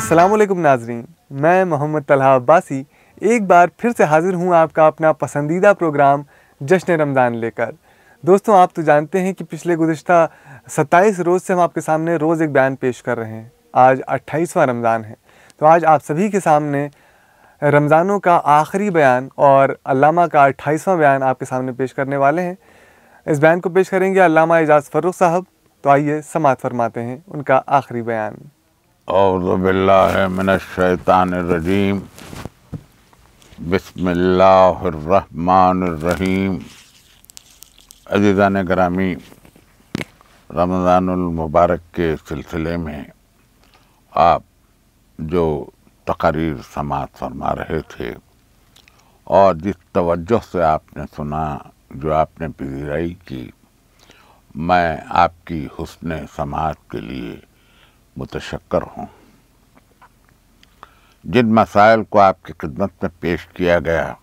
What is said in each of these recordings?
अस्सलाम वालेकुम नाजरीन, मैं मोहम्मद तलहा अब्बासी एक बार फिर से हाज़िर हूँ आपका अपना पसंदीदा प्रोग्राम जश्न रमज़ान लेकर। दोस्तों, आप तो जानते हैं कि पिछले गुज़िश्ता 27 रोज़ से हम आपके सामने रोज़ एक बयान पेश कर रहे हैं। आज 28वां रमज़ान है, तो आज आप सभी के सामने रमज़ानों का आखिरी बयान और अल्लामा का 28वां बयान आपके सामने पेश करने वाले हैं। इस बयान को पेश करेंगे अल्लामा एजाज़ फ़र्रुख साहब। तो आइए समाअत फरमाते हैं उनका आखिरी बयान। औज़ु बिल्लाहि मिनश्शैतानिर्रजीम, बिस्मिल्लाहिर्रहमानिर्रहीम। अज़ीज़ान गिरामी, रमज़ानुल मुबारक के सिलसिले में आप जो तक़रीर समाअत फरमा रहे थे और जिस तवज्जो से आपने सुना, जो आपने पज़ीराई की, मैं आपकी हुस्न समाअत के लिए मुतशक्कर हूँ। जिन मसाइल को आपकी खिदमत में पेश किया गया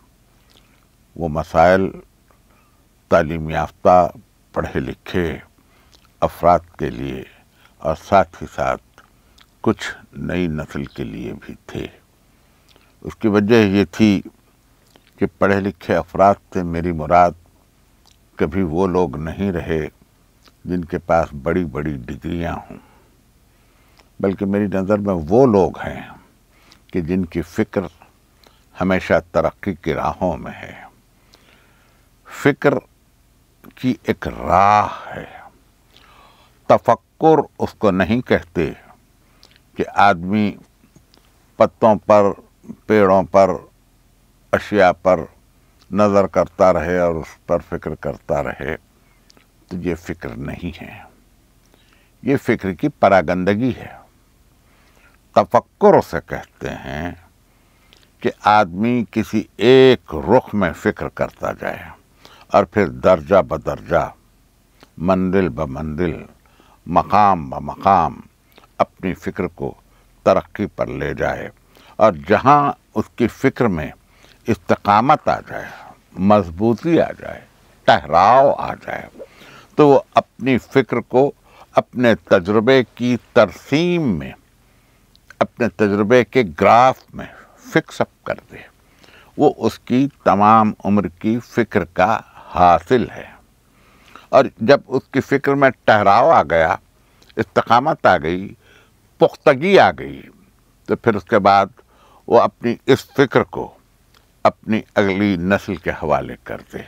वो मसाइल तालीम याफ्ता पढ़े लिखे अफराद के लिए और साथ ही साथ कुछ नई नस्ल के लिए भी थे। उसकी वजह ये थी कि पढ़े लिखे अफराद से मेरी मुराद कभी वो लोग नहीं रहे जिनके पास बड़ी बड़ी डिग्रियां हों, बल्कि मेरी नज़र में वो लोग हैं कि जिनकी फ़िक्र हमेशा तरक्की की राहों में है। फ़िक्र की एक राह है। तफक्कुर उसको नहीं कहते कि आदमी पत्तों पर, पेड़ों पर, अशिया पर नज़र करता रहे और उस पर फ़िक्र करता रहे, तो ये फ़िक्र नहीं है, ये फ़िक्र की परागंदगी है। तफक्कुर उसे कहते हैं कि आदमी किसी एक रुख में फ़िक्र करता जाए और फिर दर्जा ब दर्जा, मंजिल ब मंजिल, मकाम ब मकाम अपनी फ़िक्र को तरक्की पर ले जाए, और जहाँ उसकी फ़िक्र में इस्तिकामत आ जाए, मजबूती आ जाए, ठहराव आ जाए, तो वो अपनी फ़िक्र को अपने तजुर्बे की तरसीम में, अपने तजुर्बे के ग्राफ में फिक्स अप कर दे। वो उसकी तमाम उम्र की फ़िक्र का हासिल है। और जब उसकी फ़िक्र में ठहराव आ गया, इस्तिकामत आ गई, पुख्तगी आ गई, तो फिर उसके बाद वो अपनी इस फ़िक्र को अपनी अगली नस्ल के हवाले कर दे।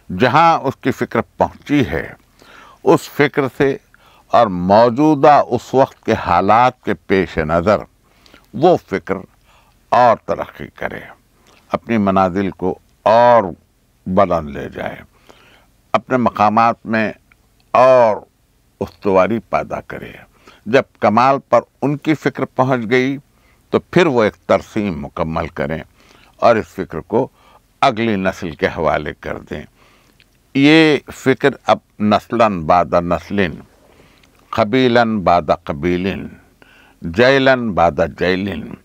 जहाँ उसकी फ़िक्र पहुँची है, उस फ़िक्र से और मौजूदा उस वक्त के हालात के पेश नज़र वो फ़िक्र और तरक्की करे, अपनी मनाजिल को और बुलंद ले जाए, अपने मकामात में और उस्तवारी पैदा करे। जब कमाल पर उनकी फ़िक्र पहुंच गई तो फिर वो एक तरसीम मुकम्मल करें और इस फ़िक्र को अगली नस्ल के हवाले कर दें। ये फ़िक्र अब नस्लन बादा नस्लिन, कबीलन बादा कबीलिन, जैलन बादा जैलिन,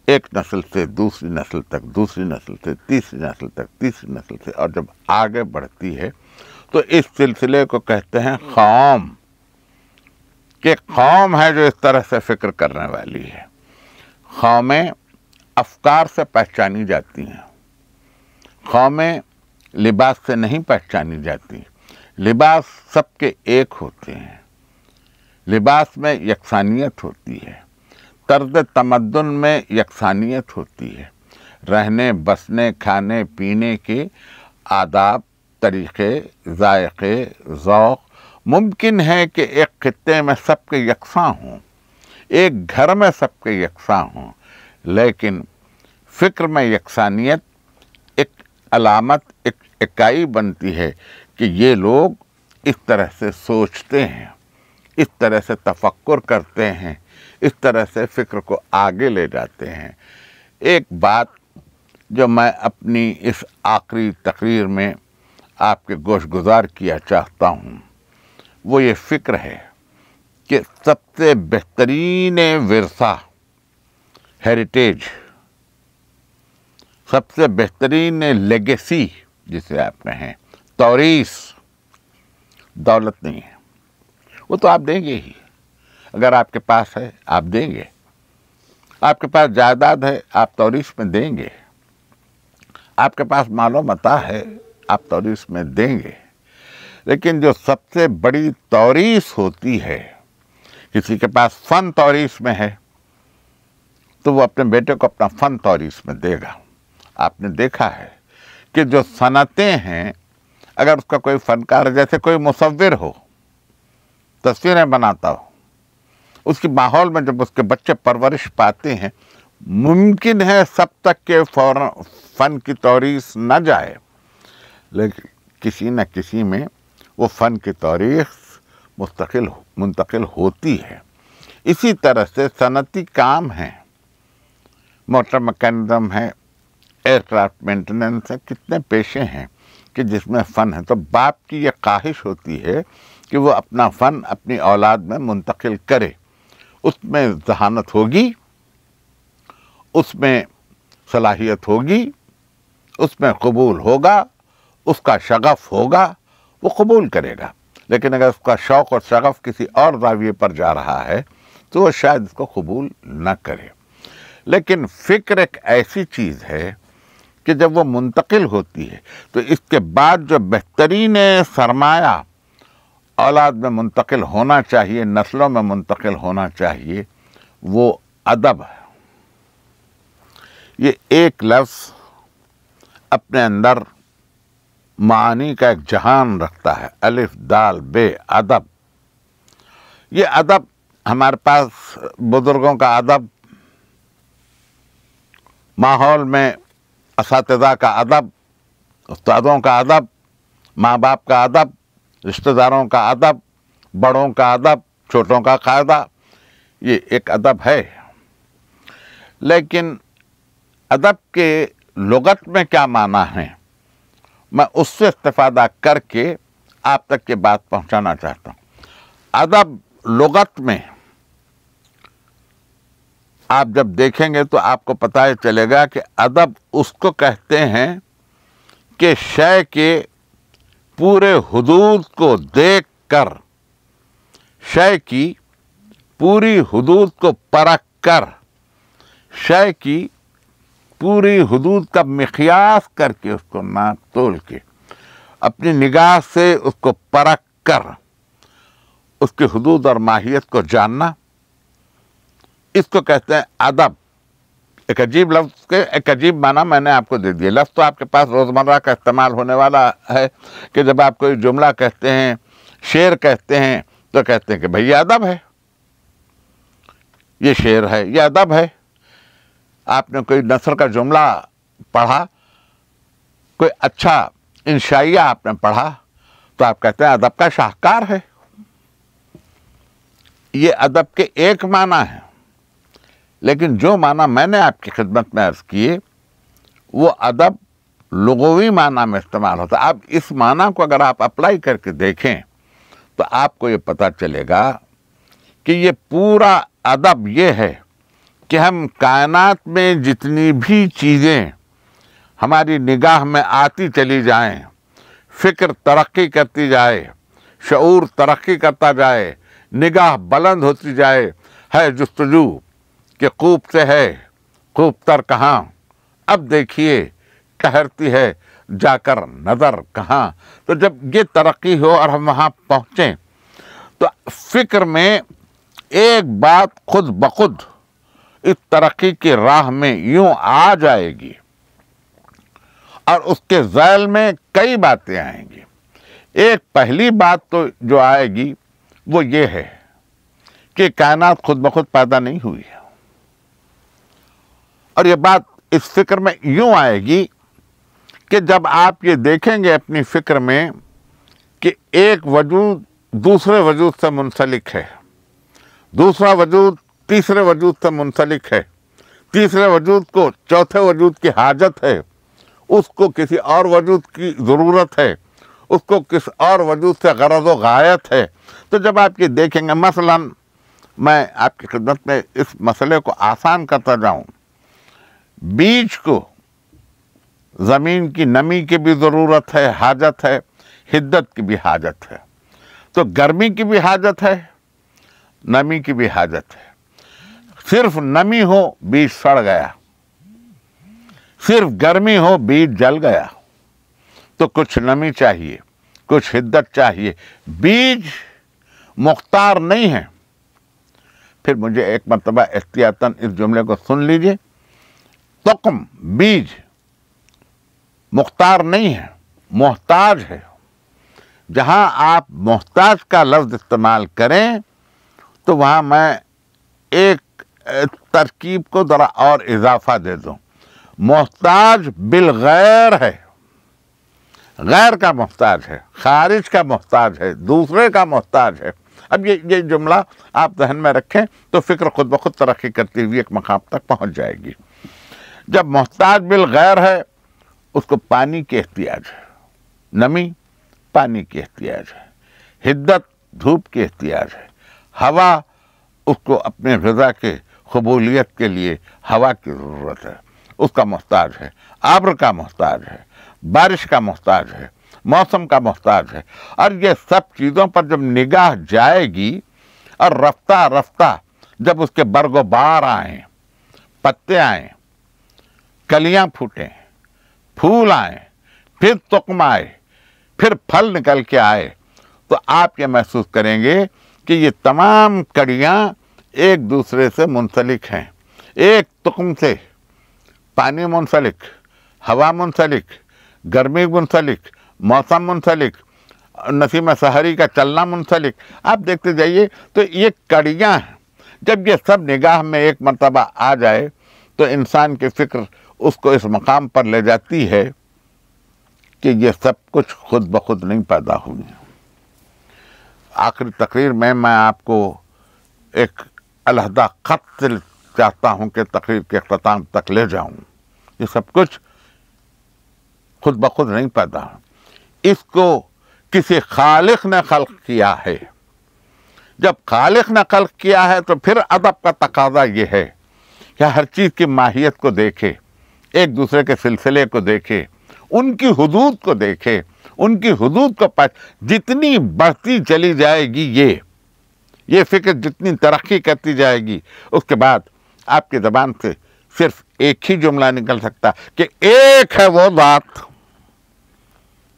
एक नस्ल से दूसरी नस्ल तक, दूसरी नस्ल से तीसरी नस्ल तक, तीसरी नस्ल से, और जब आगे बढ़ती है तो इस सिलसिले को कहते हैं कौम। कि कौम है जो इस तरह से फ़िक्र करने वाली है। कौमें अफकार से पहचानी जाती हैं, कौमें लिबास से नहीं पहचानी जाती। लिबास सबके एक होते हैं, लिबास में यकसानियत होती है, तर्ज तमद्दुन में यकसानियत होती है, रहने बसने खाने पीने के आदाब, तरीक़े, ज़ायक़े, ज़ौक़ मुमकिन है कि एक खित्ते में सबके यकसां हों, एक घर में सबके यकसां हों, लेकिन फ़िक्र में यकसानियत एक अलामत, एक इकाई बनती है कि ये लोग इस तरह से सोचते हैं, इस तरह से तफक्कुर करते हैं, इस तरह से फ़िक्र को आगे ले जाते हैं। एक बात जो मैं अपनी इस आखिरी तकरीर में आपके गोशगुजार किया चाहता हूँ, वो ये फ़िक्र है कि सबसे बेहतरीन विरसा, हेरिटेज, सबसे बेहतरीन लेगेसी जिसे आप कहें, तौरीस, दौलत नहीं है। वो तो आप देंगे ही, अगर आपके पास है आप देंगे, آپ کے پاس جائیداد ہے، آپ توریث میں دیں گے، آپ کے پاس مال و متاع ہے، آپ توریث میں دیں گے، لیکن جو سب سے بڑی توریث ہوتی ہے، کسی کے پاس فن توریث میں ہے تو وہ اپنے بیٹے کو اپنا فن توریث میں دے گا۔ آپ نے دیکھا ہے کہ جو صنعتیں ہیں، اگر اس کا کوئی فنکار، جیسے کوئی مصور ہو، تصویریں بناتا ہو، اس کی ماحول میں جب اس کے بچے پرورش پاتے ہیں، ممکن ہے سب تک کہ فوراً فن کی توریث نہ جائے، لیکن کسی نہ کسی میں وہ فن کی توریث منتقل ہوتی ہے۔ اسی طرح سے صنعتی کام ہیں، موٹر میکینزم ہے، ایئر کرافٹ مینٹیننس ہے، کتنے پیشے ہیں کہ جس میں فن ہے۔ تو باپ کی یہ خواہش ہوتی ہے کہ وہ اپنا فن اپنی اولاد میں منتقل کرے، اس میں ذہانت ہوگی، اس میں صلاحیت ہوگی، اس میں قبول ہوگا، اس کا شغف ہوگا، وہ قبول کرے گا۔ لیکن اگر اس کا شوق اور شغف کسی اور زاویے پر جا رہا ہے تو وہ شاید اس کو قبول نہ کرے۔ لیکن فکر ایک ایسی چیز ہے کہ جب وہ منتقل ہوتی ہے تو اس کے بعد جو بہترین سرمایہ اولاد میں منتقل ہونا چاہیے، نسلوں میں منتقل ہونا چاہیے، وہ ادب ہے۔ یہ ایک لفظ اپنے اندر معانی کا ایک جہان رکھتا ہے، الف دال بے، ادب۔ یہ ادب ہمارے پاس بزرگوں کا ادب، ماحول میں اساتذہ کا ادب، استادوں کا ادب، ماں باپ کا ادب، رشتہ داروں کا ادب، بڑوں کا ادب، چھوٹوں کا قاعدہ، یہ ایک ادب ہے۔ لیکن ادب کے لغت میں کیا معنی ہے، میں اس سے استفادہ کر کے آپ تک یہ بات پہنچانا چاہتا ہوں۔ ادب لغت میں آپ جب دیکھیں گے تو آپ کو پتہ چلے گا کہ ادب اس کو کہتے ہیں کہ شے کے پورے حدود کو دیکھ کر، شے کی پوری حدود کو پرکھ کر، شے کی پوری حدود کا مقیاس کر کے، اس کو ناپ تول کے، اپنی نگاہ سے اس کو پرکھ کر، اس کی حدود اور ماہیت کو جاننا، اس کو کہتے ہیں ادب۔ ایک عجیب لفظ کے ایک عجیب معنی میں نے آپ کو دے دیا۔ لفظ تو آپ کے پاس روزمرہ کا استعمال ہونے والا ہے کہ جب آپ کوئی جملہ کہتے ہیں، شعر کہتے ہیں، تو کہتے ہیں کہ بھئی یہ ادب ہے، یہ شعر ہے، یہ ادب ہے۔ آپ نے کوئی نثر کا جملہ پڑھا، کوئی اچھا انشائیہ آپ نے پڑھا، تو آپ کہتے ہیں ادب کا شاہکار ہے۔ یہ ادب کے ایک معنی ہے، لیکن جو معنی میں نے آپ کی خدمت میں عرض کیے وہ ادب لغوی معنی میں استعمال ہوتا ہے۔ اب اس معنی کو اگر آپ اپلائی کر کے دیکھیں تو آپ کو یہ پتہ چلے گا کہ یہ پورا ادب یہ ہے کہ ہم کائنات میں جتنی بھی چیزیں ہماری نگاہ میں آتی چلی جائیں، فکر ترقی کرتی جائے، شعور ترقی کرتا جائے، نگاہ بلند ہوتی جائے، ہے جستجو کہ خوب سے ہے خوب تر کہاں، اب دیکھیے ٹھہرتی ہے جا کر نظر کہاں۔ تو جب یہ ترقی ہو اور ہم وہاں پہنچیں تو فکر میں ایک بات خود بخود اس ترقی کی راہ میں یوں آ جائے گی اور اس کے ذیل میں کئی باتیں آئیں گی۔ ایک پہلی بات تو جو آئے گی وہ یہ ہے کہ کائنات خود بخود پیدا نہیں ہوئی ہے، اور یہ بات اس فکر میں یوں آئے گی کہ جب آپ یہ دیکھیں گے اپنی فکر میں کہ ایک وجود دوسرے وجود سے منسلک ہے، دوسرا وجود تیسرے وجود سے منسلک ہے، تیسرے وجود کو چوتھے وجود کی حاجت ہے، اس کو کسی اور وجود کی ضرورت ہے، اس کو کس اور وجود سے غرض و غایت ہے۔ تو جب آپ یہ دیکھیں گے، مثلا میں آپ کی خدمت میں اس مسئلے کو آسان کرتا جاؤں، بیج کو زمین کی نمی کی بھی ضرورت ہے، حاجت ہے، حدت کی بھی حاجت ہے، تو گرمی کی بھی حاجت ہے، نمی کی بھی حاجت ہے، صرف نمی ہو بیج سڑ گیا، صرف گرمی ہو بیج جل گیا۔ تو کچھ نمی چاہیے، کچھ حدت چاہیے، بیج مختار نہیں ہے۔ پھر مجھے ایک مرتبہ احتیاطاً اس جملے کو سن لیجئے، تقم بیج مختار نہیں ہے، محتاج ہے۔ جہاں آپ محتاج کا لفظ استعمال کریں تو وہاں میں ایک ترکیب کو ذرا اور اضافہ دے دوں، محتاج بالغیر ہے، غیر کا محتاج ہے، خارج کا محتاج ہے، دوسرے کا محتاج ہے۔ اب یہ جملہ آپ ذہن میں رکھیں تو فکر خود بخود ترقی کرتی ہوئی ایک مقام تک پہنچ جائے گی۔ جب محتاج بالغیر ہے، اس کو پانی کی احتیاج ہے، نمی پانی کی احتیاج ہے، حدت دھوپ کی احتیاج ہے، ہوا اس کو اپنے غذا کے قبولیت کے لیے ہوا کی ضرورت ہے، اس کا محتاج ہے، ابر کا محتاج ہے، بارش کا محتاج ہے، موسم کا محتاج ہے۔ اور یہ سب چیزوں پر جب نگاہ جائے گی اور رفتہ رفتہ جب اس کے برگ و بار آئیں، پتے آئیں، کلیاں پھوٹیں، پھول آئیں، پھر تخم آئے، پھر پھل نکل کے آئے، تو آپ یہ محسوس کریں گے کہ یہ تمام کڑیاں ایک دوسرے سے منسلک ہیں۔ ایک تخم سے پانی منسلک، ہوا منسلک، گرمی منسلک، موسم منسلک، نسیم سحری کا چلنا منسلک۔ آپ دیکھتے جائیے تو یہ کڑیاں ہیں۔ جب یہ سب نگاہ میں ایک مرتبہ آ جائے تو انسان کی فکر اس کو اس مقام پر لے جاتی ہے کہ یہ سب کچھ خود بخود نہیں پیدا ہوئی۔ آخری تقریر میں آپ کو ایک علیحدہ خط سے چاہتا ہوں کہ تقریر کے اختتام تک لے جاؤں۔ یہ سب کچھ خود بخود نہیں پیدا، اس کو کسی خالق نے خلق کیا ہے۔ جب خالق نے خلق کیا ہے تو پھر ادب کا تقاضا یہ ہے کہ ہر چیز کی ماہیت کو دیکھے، ایک دوسرے کے سلسلے کو دیکھے، ان کی حدود کو دیکھے، ان کی حدود کو جتنی بڑھتی چلی جائے گی یہ فکر جتنی ترقی کرتی جائے گی، اس کے بعد آپ کی زبان سے صرف ایک ہی جملہ نکل سکتا کہ ایک ہے وہ ذات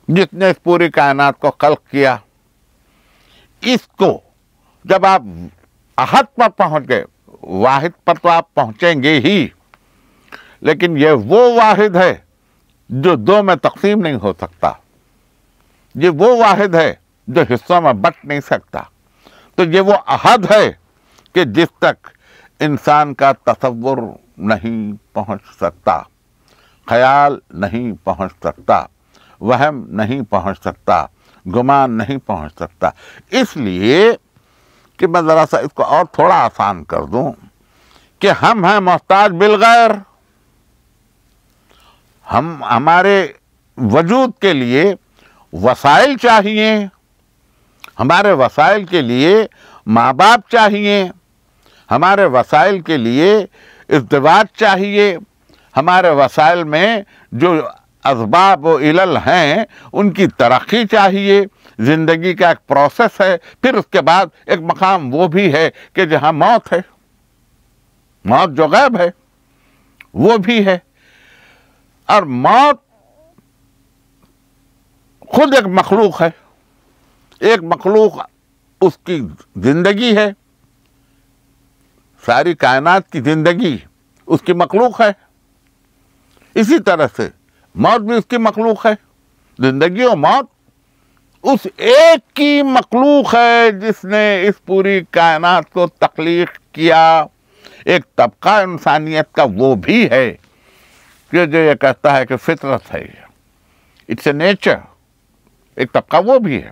جس نے اس پوری کائنات کو خلق کیا۔ اس کو جب آپ احد پر پہنچ گئے، واحد پر تو آپ پہنچیں گے ہی، لیکن یہ وہ واحد ہے جو دو میں تقسیم نہیں ہو سکتا، یہ وہ واحد ہے جو حصوں میں بٹ نہیں سکتا، تو یہ وہ احد ہے کہ جس تک انسان کا تصور نہیں پہنچ سکتا، خیال نہیں پہنچ سکتا، وہم نہیں پہنچ سکتا، گمان نہیں پہنچ سکتا۔ اس لیے کہ میں ذرا سا اس کو اور تھوڑا آسان کر دوں کہ ہم ہیں محتاج بالغیر۔ ہمارے وجود کے لیے وسائل چاہیے، ہمارے وسائل کے لیے ماں باپ چاہیے، ہمارے وسائل کے لیے ازدواج چاہیے، ہمارے وسائل میں جو اسباب و علل ہیں ان کی ترقی چاہیے، زندگی کا ایک پروسیس ہے، پھر اس کے بعد ایک مقام وہ بھی ہے کہ جہاں موت ہے، موت جو غیب ہے وہ بھی ہے، اور موت خود ایک مخلوق ہے، ایک مخلوق اس کی زندگی ہے، ساری کائنات کی زندگی اس کی مخلوق ہے، اسی طرح سے موت بھی اس کی مخلوق ہے۔ زندگی و موت اس ایک کی مخلوق ہے جس نے اس پوری کائنات کو تخلیق کیا۔ ایک طبقہ انسانیت کا وہ بھی ہے کہ جو یہ کہتا ہے کہ فطرت ہے، اٹس اے نیچر، ایک طبقہ وہ بھی ہے،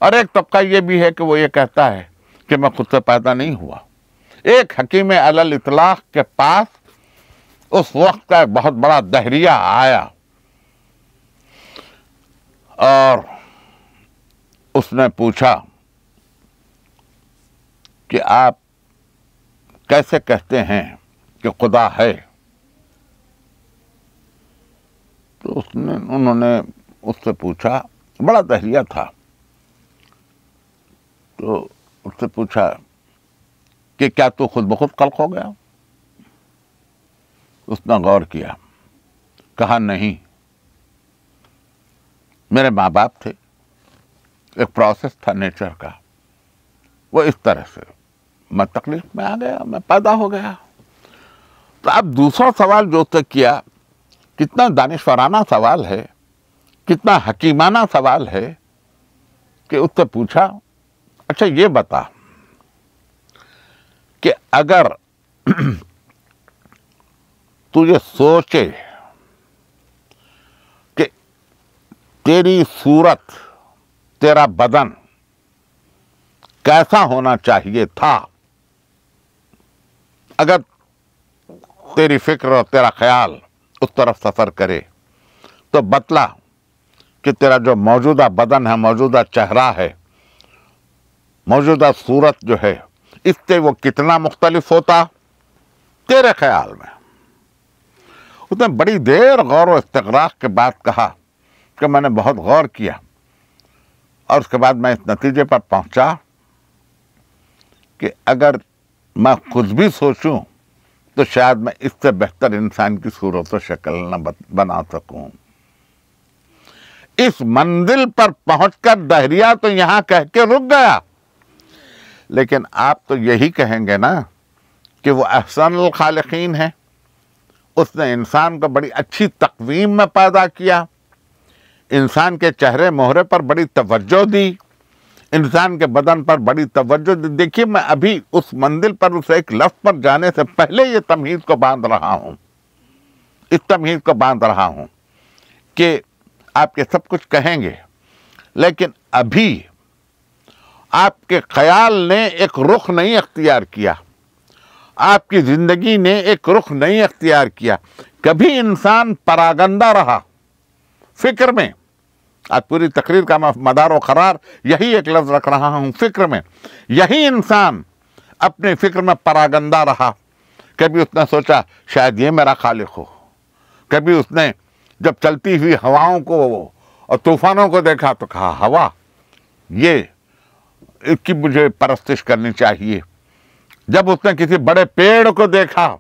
اور ایک طبقہ یہ بھی ہے کہ وہ یہ کہتا ہے کہ میں خود سے پیدا نہیں ہوا۔ ایک حکیم علی الاطلاق کے پاس اس وقت کا ایک بہت بڑا دہریہ آیا اور اس نے پوچھا کہ آپ کیسے کہتے ہیں کہ خدا ہے؟ تو انہوں نے اس سے پوچھا، بڑا دہریہ تھا، تو اس سے پوچھا کہ کیا تو خود بخود خلق ہو گیا؟ اس نے غور کیا، کہا نہیں، میرے ماں باپ تھے، ایک پروسیس تھا نیچر کا، وہ اس طرح سے میں تکلیف میں آ گیا، میں پیدا ہو گیا۔ تو اب دوسرا سوال جو اس نے کیا، کتنا دانشورانہ سوال ہے، کتنا حکیمانہ سوال ہے، کہ اس سے پوچھا، اچھا یہ بتا کہ اگر تو یہ سوچے کہ تیری صورت، تیرا بدن کیسا ہونا چاہیے تھا، اگر تیری فکر اور تیرا خیال اس طرف سفر کرے، تو بتلا کہ تیرا جو موجودہ بدن ہے، موجودہ چہرہ ہے، موجودہ صورت جو ہے، اس سے وہ کتنا مختلف ہوتا تیرے خیال میں؟ اس نے بڑی دیر غور و استغراق کے بعد کہا کہ میں نے بہت غور کیا، اور اس کے بعد میں اس نتیجے پر پہنچا کہ اگر میں خود بھی سوچوں تو شاید میں اس سے بہتر انسان کی صورت و شکل نہ بنا سکوں۔ اس منزل پر پہنچ کر دہریہ تو یہاں کہہ کے رک گیا، لیکن آپ تو یہی کہیں گے نا کہ وہ احسن الخالقین ہے، اس نے انسان کو بڑی اچھی تقویم میں پیدا کیا، انسان کے چہرے مہرے پر بڑی توجہ دی، انسان کے بدن پر بڑی توجہ دی۔ دیکھیے، میں ابھی اس منزل پر، اس ایک لفظ پر جانے سے پہلے یہ تمہید کو باندھ رہا ہوں، اس تمہید کو باندھ رہا ہوں کہ آپ کے سب کچھ کہیں گے، لیکن ابھی آپ کے خیال نے ایک رخ نہیں اختیار کیا، آپ کی زندگی نے ایک رخ نہیں اختیار کیا۔ کبھی انسان پراگندہ رہا فکر میں، آج پوری تقریر کا مدار و قرار یہی ایک لفظ رکھ رہا ہوں، فکر میں۔ یہی انسان اپنے فکر میں پراگندہ رہا۔ کبھی اس نے سوچا شاید یہ میرا خالق ہو، کبھی اس نے جب چلتی ہوئی ہواؤں کو اور طوفانوں کو دیکھا تو کہا ہوا، یہ اس کی مجھے پرستش کرنی چاہیے۔ جب اس نے کسی بڑے پیڑ کو دیکھا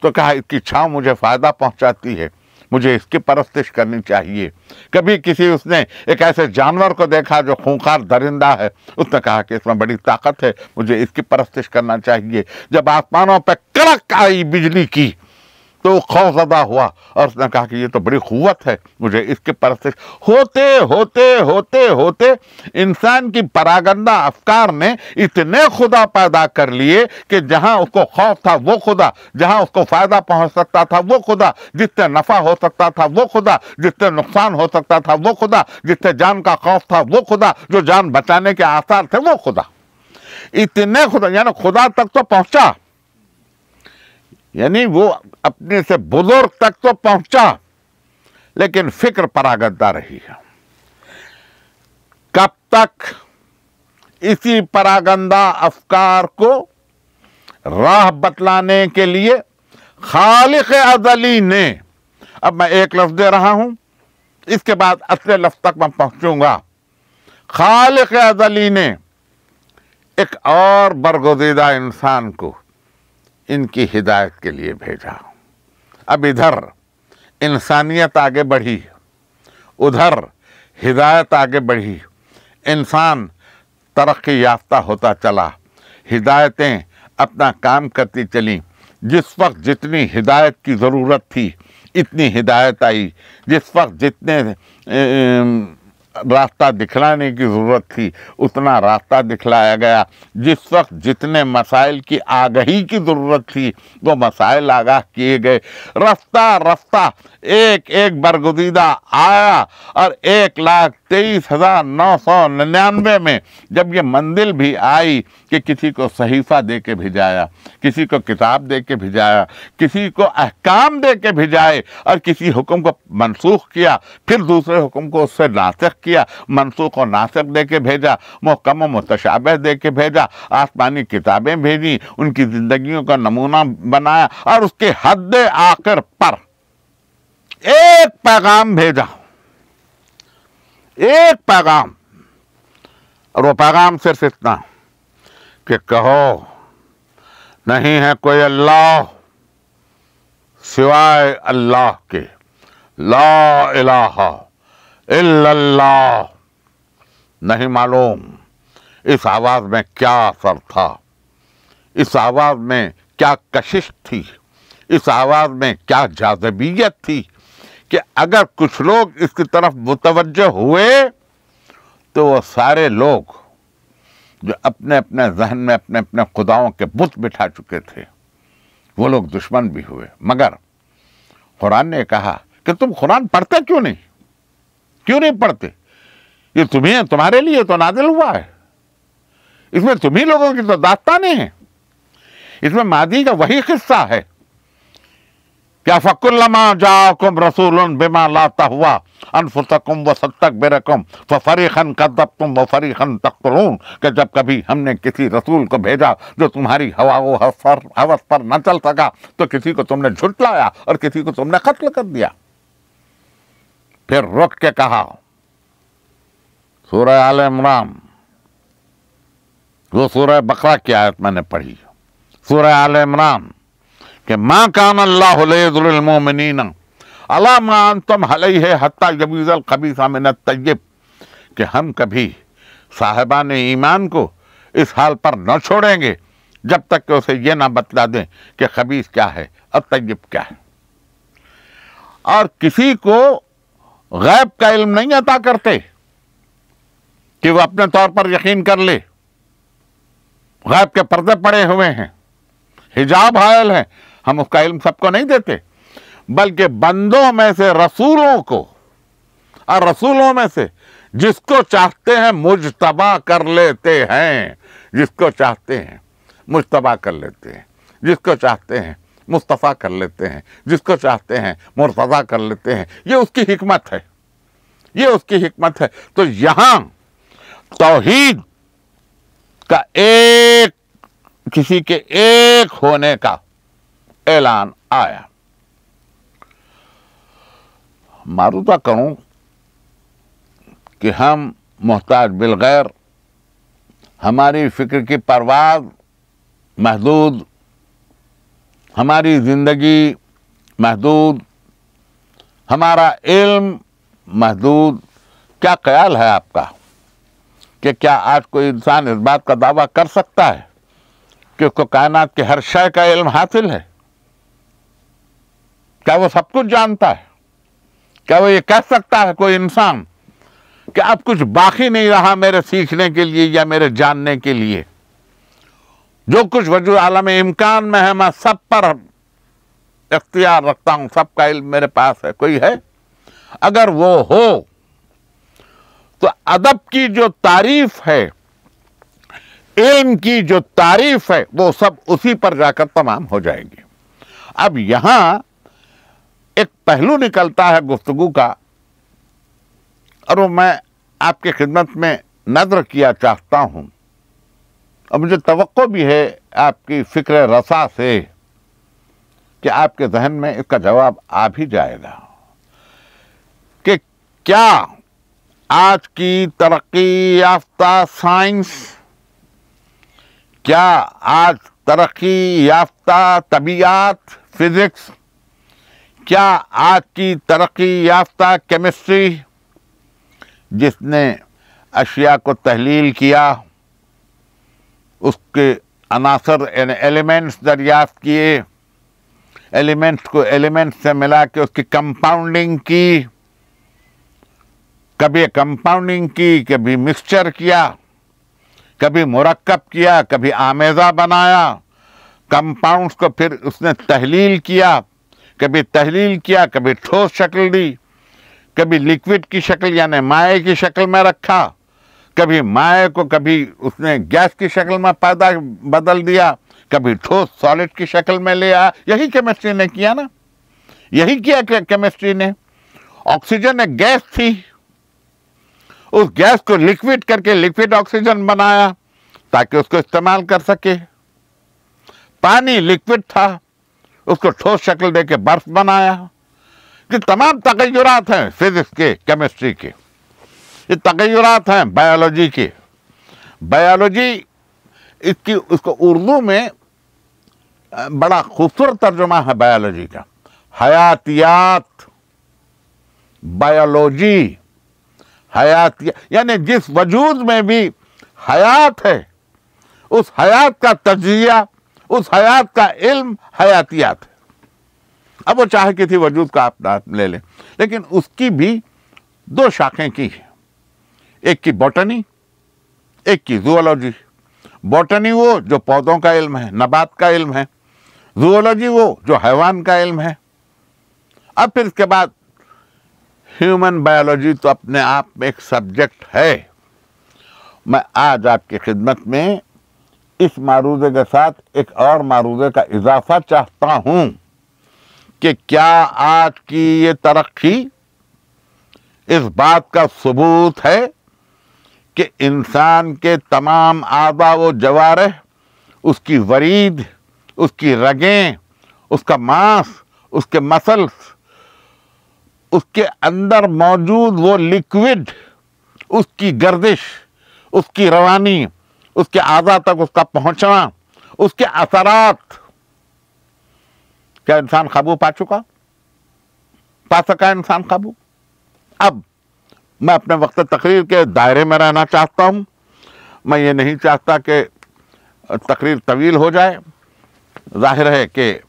تو کہا اس کی چھاؤں مجھے فائدہ پہنچاتی ہے، مجھے اس کی پرستش کرنی چاہیے۔ کبھی اس نے ایک ایسے جانور کو دیکھا جو خونخوار درندہ ہے، اس نے کہا کہ اس میں بڑی طاقت ہے، مجھے اس کی پرستش کرنا چاہیے۔ جب آسمانوں پہ کڑک آئی بجلی کی تو وہ خوفزدہ ہوا اور اس نے کہا کہ یہ تو بڑی قوت ہے، مجھے اس کی پرستش۔ ہوتے ہوتے ہوتے ہوتے انسان کی پراگندہ افکار نے اتنے خدا پیدا کر لیے کہ جہاں اس کو خوف تھا وہ خدا، جہاں اس کو فائدہ پہنچ سکتا تھا وہ خدا، جس سے نفع ہو سکتا تھا وہ خدا، جس سے نقصان ہو سکتا تھا وہ خدا، جس سے جان کا خوف تھا وہ خدا، جو جان بچانے کے آثار تھے وہ خدا۔ اتنے خدا، یعنی خدا تک تو پہنچا، یعنی وہ اپنے سے بزرگ تک تو پہنچا، لیکن فکر پراگندہ رہی ہے۔ کب تک؟ اسی پراگندہ افکار کو راہ بتلانے کے لیے خالق ازلی نے، اب میں ایک لفظ دے رہا ہوں، اس کے بعد اصل لفظ تک میں پہنچوں گا۔ خالق ازلی نے ایک اور برگزیدہ انسان کو ان کی ہدایت کے لیے بھیجا۔ اب ادھر انسانیت آگے بڑھی، ادھر ہدایت آگے بڑھی، انسان ترقی یافتہ ہوتا چلا، ہدایتیں اپنا کام کرتی چلیں۔ جس وقت جتنی ہدایت کی ضرورت تھی اتنی ہدایت آئی، جس وقت جتنے راستہ دکھلانے کی ضرورت تھی اتنا راستہ دکھلایا گیا، جس وقت جتنے مسائل کی آگہی کی ضرورت تھی وہ مسائل آگاہ کیے گئے۔ رفتہ رفتہ ایک ایک برگزیدہ آیا، اور 1,23,999 میں جب یہ منزل بھی آئی کہ کسی کو صحیفہ دے کے بھیجایا، کسی کو کتاب دے کے بھیجایا، کسی کو احکام دے کے بھیجائے، اور کسی حکم کو منسوخ کیا، پھر دوسرے حکم کو اس سے ناسخ کیا، منسوخ و ناسخ دے کے بھیجا، محکم و متشابہ دے کے بھیجا، آسمانی کتابیں بھیجی، ان کی زندگیوں کا نمونہ بنایا، اور اس کے حد آخر پر ایک پیغام بھیجا، ایک پیغام، اور وہ پیغام صرف اتنا کہ کہو नहीं है कोई अल्लाह सिवाय अल्लाह के, ला इलाहा इल्लल्लाह। नहीं मालूम इस आवाज में क्या असर था, इस आवाज में क्या कशिश थी, इस आवाज में क्या जाज़िबियत थी कि अगर कुछ लोग इसकी तरफ मुतवज्जह हुए तो वो सारे लोग जो अपने अपने जहन में अपने अपने खुदाओं के बुत बिठा चुके थे वो लोग दुश्मन भी हुए। मगर कुरान ने कहा कि तुम कुरान पढ़ते क्यों नहीं पढ़ते? ये तुम्हें, तुम्हारे लिए तो नाजिल हुआ है, इसमें तुम्ही लोगों की तो दास्तानें हैं, इसमें मादी का वही किस्सा है। क्या फकुल्लमा जाकुम रसूलुन बिमा ला तहवा अनफुसकुम वस्तकबरकुम फफरीखन कज़्ज़बतुम व फरीखन तक़तुलून, कि जब कभी हमने किसी रसूल को भेजा जो तुम्हारी हवा व हवस पर न चल सका तो किसी को तुमने झुटलाया और किसी को तुमने कत्ल कर दिया। फिर रुक के कहा, सूरह आल इमरान, वो सूरह बकरा की आयत मैंने पढ़ी, सूरह आल इमरान, कि मा कान अल्लाहु लियुज़लिल मोमिनीना अला मा अंतुम अलैहि हत्ता यमीज़ल खबीसा मिनत तय्यब, कि हम कभी साहिबान ईमान को इस हाल पर न छोड़ेंगे जब तक कि उसे ये ना बतला दें कि खबीस क्या है और तय्यब क्या है। और किसी को गैब का इल्म नहीं अता करते कि वो अपने तौर पर यकीन कर ले। गैब के पर्दे पड़े हुए हैं, हिजाब हायल है, हम उसका इल्म सबको नहीं देते, बल्कि बंदों में से रसूलों को, और रसूलों में से जिसको चाहते हैं मुजतबा कर लेते हैं, जिसको चाहते हैं मुजतबा कर लेते हैं, जिसको चाहते हैं मुस्तफ़ा कर लेते हैं, जिसको चाहते हैं मुर्तज़ा कर लेते हैं। ये उसकी हिकमत है, ये उसकी हिकमत है। तो यहां तौहीद का एक, किसी के एक होने का ऐलान आया। मारूता करूं कि हम मोहताज बिलगैर, हमारी फिक्र की परवाज़ महदूद, हमारी ज़िंदगी महदूद, हमारा इल्म महदूद। क्या ख्याल है आपका कि क्या आज कोई इंसान इस बात का दावा कर सकता है कि उसको कायनात के हर शय का इल्म हासिल है? क्या वो सब कुछ जानता है? क्या वो ये कह सकता है कोई इंसान कि अब कुछ बाकी नहीं रहा मेरे सीखने के लिए या मेरे जानने के लिए? जो कुछ वजूद आलम इम्कान में है मैं सब पर इख्तियार रखता हूं, सबका इल्म मेरे पास है। कोई है? अगर वो हो तो अदब की जो तारीफ है, इल्म की जो तारीफ है, वो सब उसी पर जाकर तमाम हो जाएगी। अब यहां एक पहलू निकलता है गुफ्तगू का, और वो मैं आपके खिदमत में नज़र किया चाहता हूं, और मुझे तवक्को भी है आपकी फिक्र रसा से कि आपके जहन में इसका जवाब आ भी जाएगा कि क्या आज की तरक्की याफ्ता साइंस, क्या आज तरक्की याफ्ता तबीयत फिजिक्स, क्या आज की तरक्की याफ्ता केमिस्ट्री, जिसने अशिया को तहलील किया, उसके अनासर एलिमेंट्स दरियाफ्त किए, एलिमेंट्स को एलिमेंट्स से मिला के उसकी कंपाउंडिंग की, कभी कंपाउंडिंग की, कभी मिक्सचर किया, कभी मुरक्कब किया, कभी आमेज़ा बनाया, कंपाउंड्स को फिर उसने तहलील किया, कभी तहलील किया, कभी ठोस शक्ल दी, कभी लिक्विड की शक्ल यानी माए की शक्ल में रखा, कभी माए को कभी उसने गैस की शक्ल में बदल दिया, कभी ठोस सॉलिड की शक्ल में ले आया। यही केमिस्ट्री ने किया ना, यही किया केमिस्ट्री ने। ऑक्सीजन एक गैस थी, उस गैस को लिक्विड करके लिक्विड ऑक्सीजन बनाया ताकि उसको इस्तेमाल कर सके। पानी लिक्विड था, उसको ठोस शक्ल देके बर्फ बनाया। कि तमाम तगय्युरात हैं फिजिक्स के, केमिस्ट्री के, ये तगय्युरात हैं बायोलॉजी के। बायोलॉजी इसकी, उसको उर्दू में बड़ा खूबसूरत तर्जुमा है बायोलॉजी का, हयातियात, बायोलॉजी, हयातिया, यानी जिस वजूद में भी हयात है उस हयात का तज्जिया, उस हयात का इल्म हयातियात है। अब वो चाहे किसी वजूद का आप नाम ले लें, लेकिन उसकी भी दो शाखें की है, एक की बॉटनी, एक की जूलॉजी। बॉटनी वो जो पौधों का इल्म है, नबात का इल्म है, जूलॉजी वो जो हैवान का इल्म है। अब फिर इसके बाद ह्यूमन बायोलॉजी तो अपने आप में एक सब्जेक्ट है। मैं आज आपकी खिदमत में इस मारूजे के साथ एक और मारूजे का इजाफा चाहता हूं कि क्या आज की ये तरक्की इस बात का सबूत है कि इंसान के तमाम आज़ा व जवारह, उसकी वरीद, उसकी रगें, उसका मांस, उसके मसल्स, उसके अंदर मौजूद वो लिक्विड, उसकी गर्दिश, उसकी रवानी, उसके आज़ा तक उसका पहुंचना, उसके असरात, क्या इंसान काबू पा चुका? पा सका इंसान काबू? अब मैं अपने वक्त तकरीर के दायरे में रहना चाहता हूं। मैं ये नहीं चाहता कि तकरीर तवील हो जाए। जाहिर है कि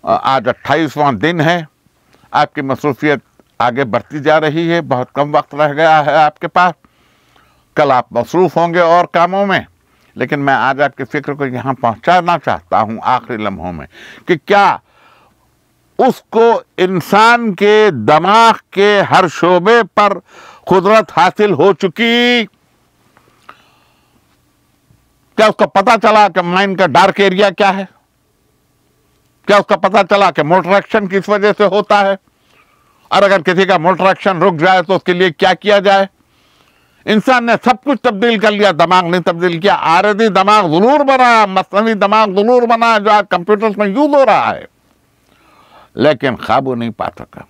आज 28वां दिन है, आपकी मसरूफियत आगे बढ़ती जा रही है, बहुत कम वक्त रह गया है आपके पास। कल आप मसरूफ़ होंगे और कामों में, लेकिन मैं आज आपकी फ़िक्र को यहाँ पहुँचाना चाहता हूँ आखिरी लम्हों में कि क्या उसको इंसान के दिमाग के हर शोबे पर कुदरत हासिल हो चुकी? क्या उसको पता चला कि माइंड का डार्क एरिया क्या है? क्या उसको पता चला कि मोटर एक्शन किस वजह से होता है, और अगर किसी का मोटर एक्शन रुक जाए तो उसके लिए क्या किया जाए? इंसान ने सब कुछ तब्दील कर लिया, दिमाग नहीं तब्दील किया। आरदी दिमाग ज़रूर बना, मसनवी दिमाग ज़रूर बना जो आज कंप्यूटर्स में यूज हो रहा है, लेकिन काबू नहीं पा सका।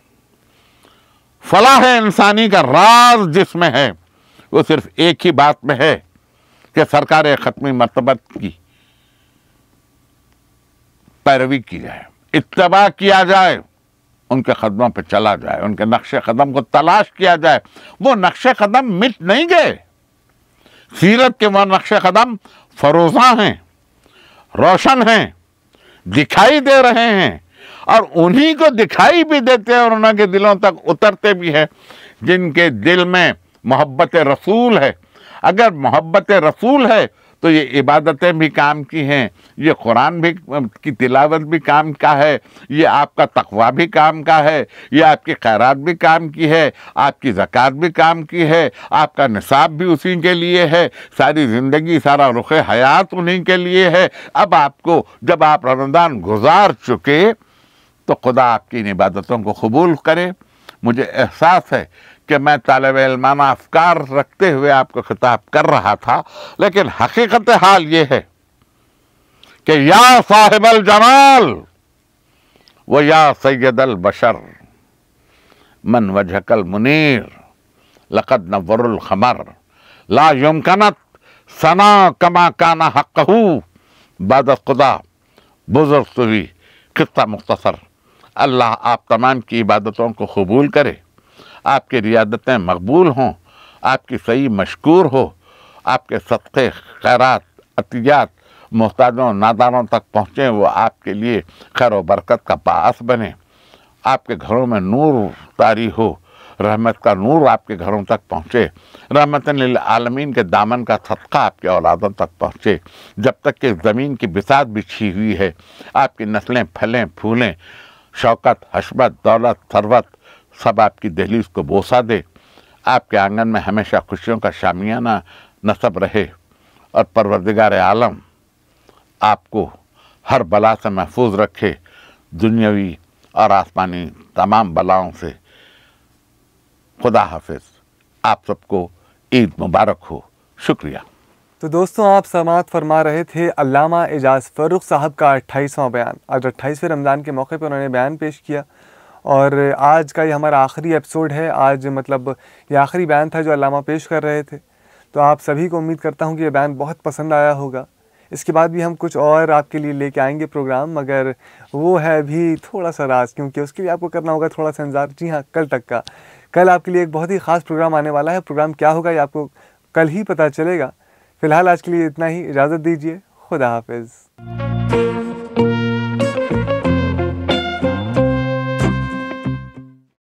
फलाह इंसानी का राज जिसमें है वो सिर्फ एक ही बात में है कि सरकार ख़त्मी मर्तबत की पैरवी की जाए, इत्तबा किया जाए, उनके कदमों पर चला जाए, उनके नक्शे कदम को तलाश किया जाए। वो नक्शे कदम मिट नहीं गए, सीरत के वो नक्शे कदम फरोज़ा हैं, रोशन हैं, दिखाई दे रहे हैं, और उन्हीं को दिखाई भी देते हैं और उनके दिलों तक उतरते भी हैं जिनके दिल में मोहब्बत रसूल है। अगर मोहब्बत रसूल है तो ये इबादतें भी काम की हैं, ये कुरान भी की तिलावत भी काम का है, ये आपका तकवा भी काम का है, ये आपकी खैरात भी काम की है, आपकी ज़कात भी काम की है, आपका निसाब भी उसी के लिए है, सारी ज़िंदगी, सारा रुख हयात उन्हीं के लिए है। अब आपको जब आप रमज़ान गुजार चुके तो खुदा आपकी इन इबादतों को कबूल करे। मुझे एहसास है कि मैं तालिब-ए-इल्माना अफकार रखते हुए आपको खिताब कर रहा था, लेकिन हकीकत हाल ये है कि या साहिबल जमाल व या सैयदल बशर मन वजहकल मुनीर लक़द नव्वरुल क़मर ला युमकनत सना कमा काना हक़्क़हू बाद खुदा बुज़ुर्ग सुवी। किस्सा मुख्तसर। अल्लाह आप तमाम की इबादतों को कबूल करे, आपकी रियादतें मकबूल हों, आपकी सही मशकूर हो, आपके सदक़े खैरात अतियात मोहताजों नादारों तक पहुँचें, वो आपके लिए खैर व बरकत का बाअस बने, आपके घरों में नूर तारी हो, रहमत का नूर आपके घरों तक पहुँचे, रहमतन लिल आलमीन के दामन का सदका आपके औलादों तक पहुँचे। जब तक कि ज़मीन की बिसात बिछी हुई है, आपकी नस्लें फलें फूलें, शौकत हशमत दौलत सरवत सब आपकी दहलीज को बोसा दे, आपके आंगन में हमेशा खुशियों का शामियाना नसब रहे, और परवरदिगार आलम आपको हर बला से महफूज रखे, दुनियावी और आसमानी तमाम बलाओं से। खुदा हाफिज। आप सबको ईद मुबारक हो। शुक्रिया। तो दोस्तों, आप समाअत फरमा रहे थे अल्लामा एजाज़ फ़र्रुख साहब का 28वां बयान। आज 28वें रमज़ान के मौके पर उन्होंने बयान पेश किया, और आज का ये हमारा आखिरी एपिसोड है। आज मतलब ये आखिरी बयान था जो अल्लामा पेश कर रहे थे। तो आप सभी को उम्मीद करता हूँ कि ये बयान बहुत पसंद आया होगा। اس کے بعد بھی ہم کچھ اور آپ کے لیے لے کے آئیں گے پروگرام، مگر وہ ہے ابھی تھوڑا سا راز، کیونکہ اس کے لیے آپ کو کرنا ہوگا تھوڑا سا انتظار۔ جی ہاں، کل تک کا۔ کل آپ کے لیے ایک بہت ہی خاص پروگرام آنے والا ہے۔ پروگرام کیا ہوگا یہ آپ کو کل ہی پتہ چلے گا۔ فی الحال آج کے لیے اتنا ہی، اجازت دیجیے، خدا حافظ۔